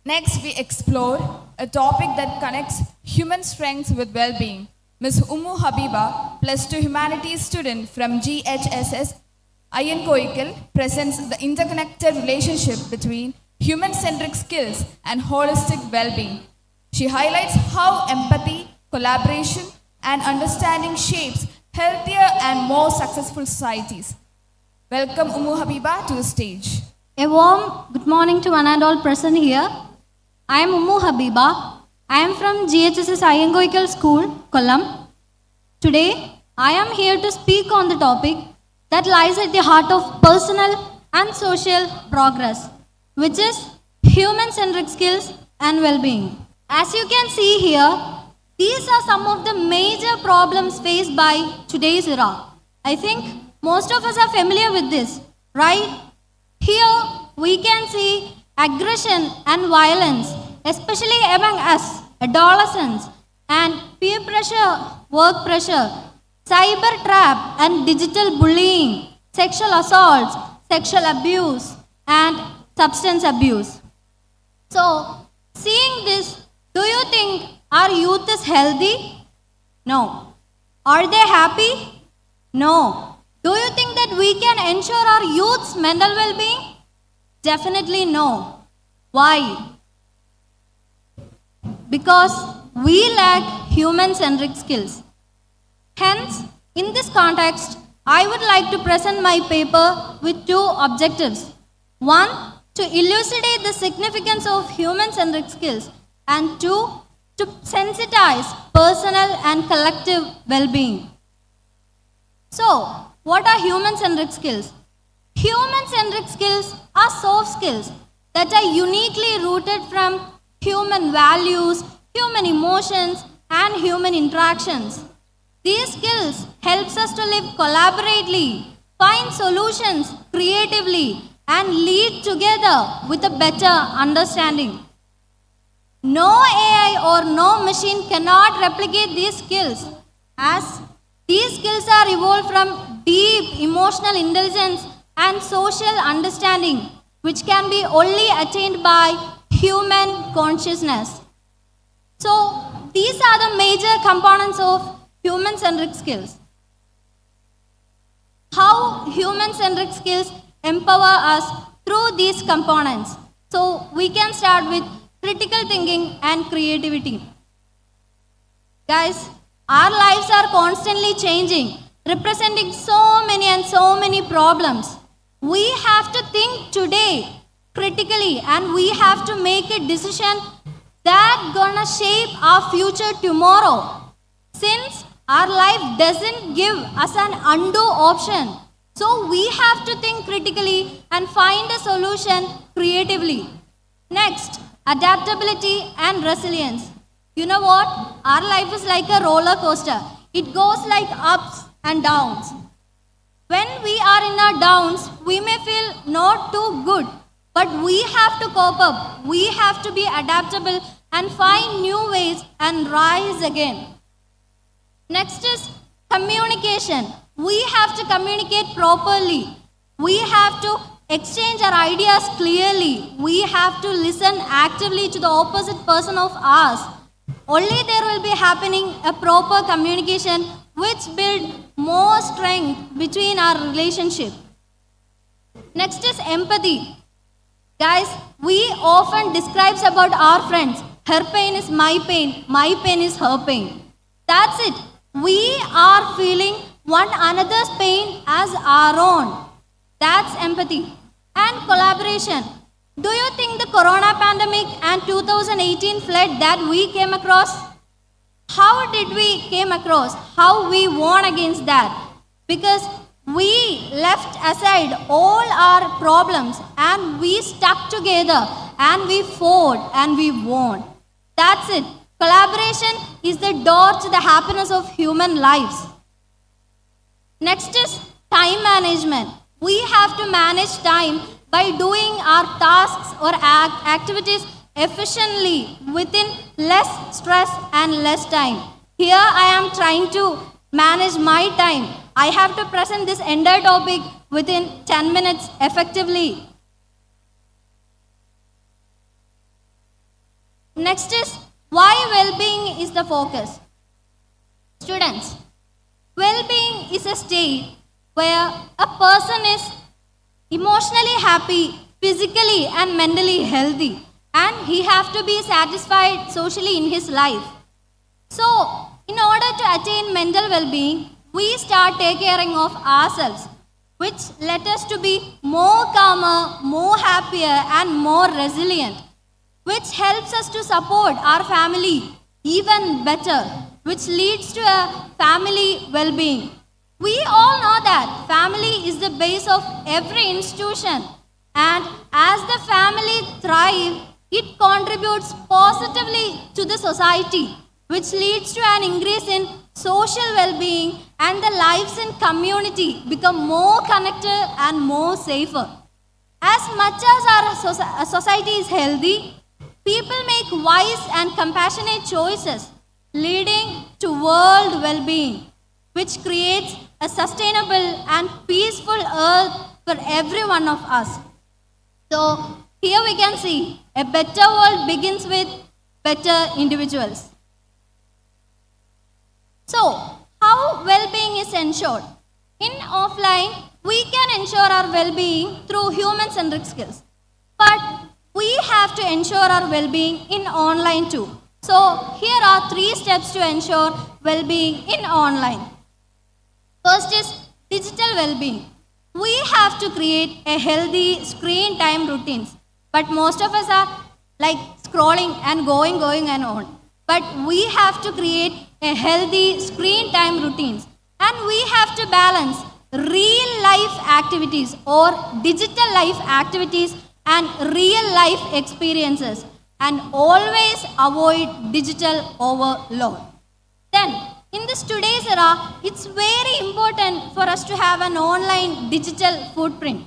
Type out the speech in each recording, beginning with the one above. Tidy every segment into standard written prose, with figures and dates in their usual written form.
Next, we explore a topic that connects human strengths with well-being. Ms. Ummu Habiba, plus 2 humanities student from GHSS Ayankoikal, presents the interconnected relationship between human-centric skills and holistic well-being. She highlights how empathy, collaboration, and understanding shapes healthier and more successful societies. Welcome Ummu Habiba to the stage. A warm good morning to one and all present here. I am Ummu Habiba. I am from GHSS Ayankoikal School, Kollam. Today, I am here to speak on the topic that lies at the heart of personal and social progress, which is human-centric skills and well-being. As you can see here, these are some of the major problems faced by today's era. I think most of us are familiar with this, right? Here we can see aggression and violence, especially among us, adolescents, and peer pressure, work pressure, cyber trap and digital bullying, sexual assaults, sexual abuse, and substance abuse. So, seeing this, do you think our youth is healthy? No. Are they happy? No. Do you think that we can ensure our youth's mental well-being? Definitely no. Why? Because we lack human-centric skills. Hence, in this context, I would like to present my paper with 2 objectives. One, to elucidate the significance of human-centric skills, and 2, to sensitize personal and collective well-being. So, what are human-centric skills? Human-centric skills are soft skills that are uniquely rooted from human values, human emotions, and human interactions. These skills helps us to live collaboratively, find solutions creatively, and lead together with a better understanding. No AI or no machine cannot replicate these skills, as these skills are evolved from deep emotional intelligence and social understanding, which can be only attained by human consciousness. So, these are the major components of human-centric skills. How human-centric skills empower us through these components. So, we can start with critical thinking and creativity. Guys, our lives are constantly changing, representing so many problems. We have to think today critically, and we have to make a decision that gonna shape our future tomorrow. Since our life doesn't give us an undo option, so we have to think critically and find a solution creatively. Next, adaptability and resilience. You know what? Our life is like a roller coaster. It goes like ups and downs. When we are in our downs, we may feel not too good, but we have to cope up. We have to be adaptable and find new ways and rise again. Next is communication. We have to communicate properly. We have to exchange our ideas clearly. We have to listen actively to the opposite person of ours. Only there will be happening a proper communication which build more strength between our relationship. Next is empathy. Guys, we often describe about our friends. Her pain is my pain is her pain. That's it. We are feeling one another's pain as our own. That's empathy. And collaboration. Do you think the corona pandemic and 2018 flood that we came across? How did we came across? How we won against that? Because we left aside all our problems and we stuck together and we fought and we won. That's it. Collaboration is the door to the happiness of human lives. Next is time management. We have to manage time by doing our tasks or activities efficiently within less stress and less time. Here I am trying to manage my time. I have to present this entire topic within 10 minutes effectively. Next is why well-being is the focus. Students, well-being is a state where a person is emotionally happy, physically and mentally healthy, and he have to be satisfied socially in his life. So, in order to attain mental well-being, we start taking care of ourselves, which let us to be more calmer, more happier and more resilient, which helps us to support our family even better, which leads to a family well-being. We all know that family is the base of every institution, and as the family thrives, it contributes positively to the society, which leads to an increase in social well-being, and the lives in community become more connected and more safer. As much as our society is healthy, people make wise and compassionate choices, leading to world well-being, which creates a sustainable and peaceful earth for every one of us. So, here we can see a better world begins with better individuals. So, how well-being is ensured? In offline, we can ensure our well-being through human-centric skills. But we have to ensure our well-being in online too. So, here are 3 steps to ensure well-being in online. First is digital well-being. We have to create a healthy screen time routines. But most of us are like scrolling and going and on. But we have to create a healthy screen time routines. And we have to balance real life activities or digital life activities and real life experiences, and always avoid digital overload. Then, in this today's era, it's very important for us to have an online digital footprint.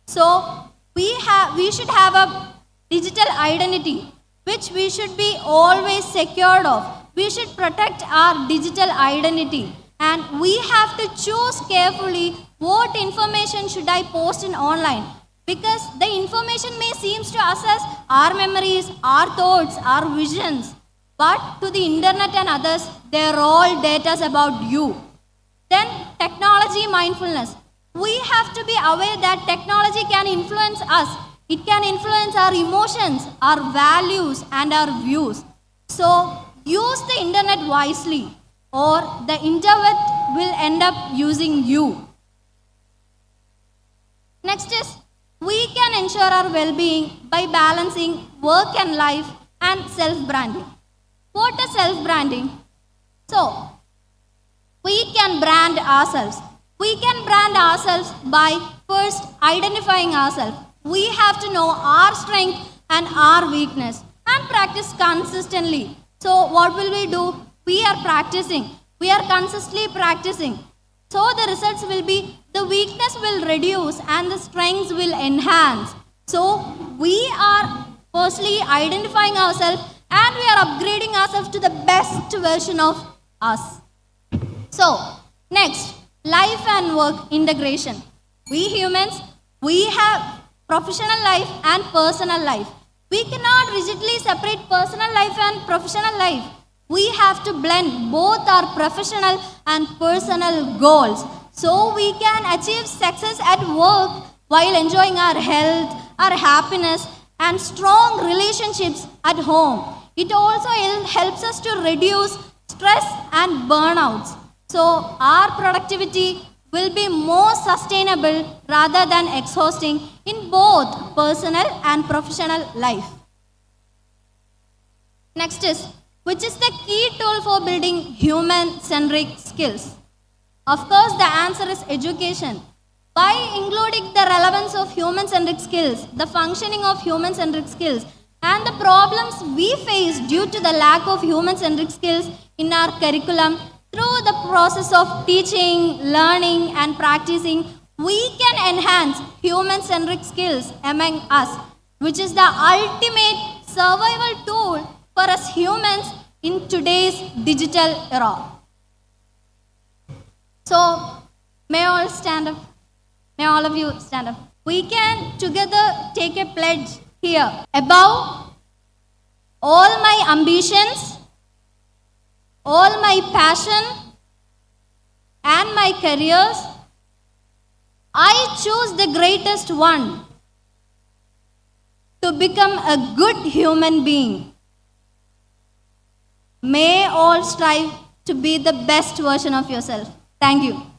So, we should have a digital identity, which we should be always secured of. We should protect our digital identity, and we have to choose carefully what information should I post in online, because the information may seem to us as our memories, our thoughts, our visions, but to the internet and others, they're all data about you. Then technology mindfulness. We have to be aware that technology can influence us. It can influence our emotions, our values and our views. So use the internet wisely, or the internet will end up using you. Next is, we can ensure our well-being by balancing work and life and self-branding. What is self-branding? So, we can brand ourselves. We can brand ourselves by first identifying ourselves. We have to know our strength and our weakness and practice consistently. So, what will we do? We are practicing. We are consistently practicing. So, the results will be the weakness will reduce and the strengths will enhance. So, we are firstly identifying ourselves and we are upgrading ourselves to the best version of us. So, next, life and work integration. We humans, we have professional life and personal life. We cannot rigidly separate personal life and professional life. We have to blend both our professional and personal goals, so we can achieve success at work while enjoying our health, our happiness, and strong relationships at home. It also helps us to reduce stress and burnouts. So our productivity will be more sustainable rather than exhausting in both personal and professional life. Next is, which is the key tool for building human-centric skills? Of course, the answer is education. By including the relevance of human-centric skills, the functioning of human-centric skills, and the problems we face due to the lack of human-centric skills in our curriculum, through the process of teaching, learning, and practicing, we can enhance human-centric skills among us, which is the ultimate survival tool for us humans in today's digital era. So, may all stand up. May all of you stand up. We can together take a pledge here. Above all my ambitions, all my passion, and my careers, I choose the greatest one to become a good human being. May all strive to be the best version of yourself. Thank you.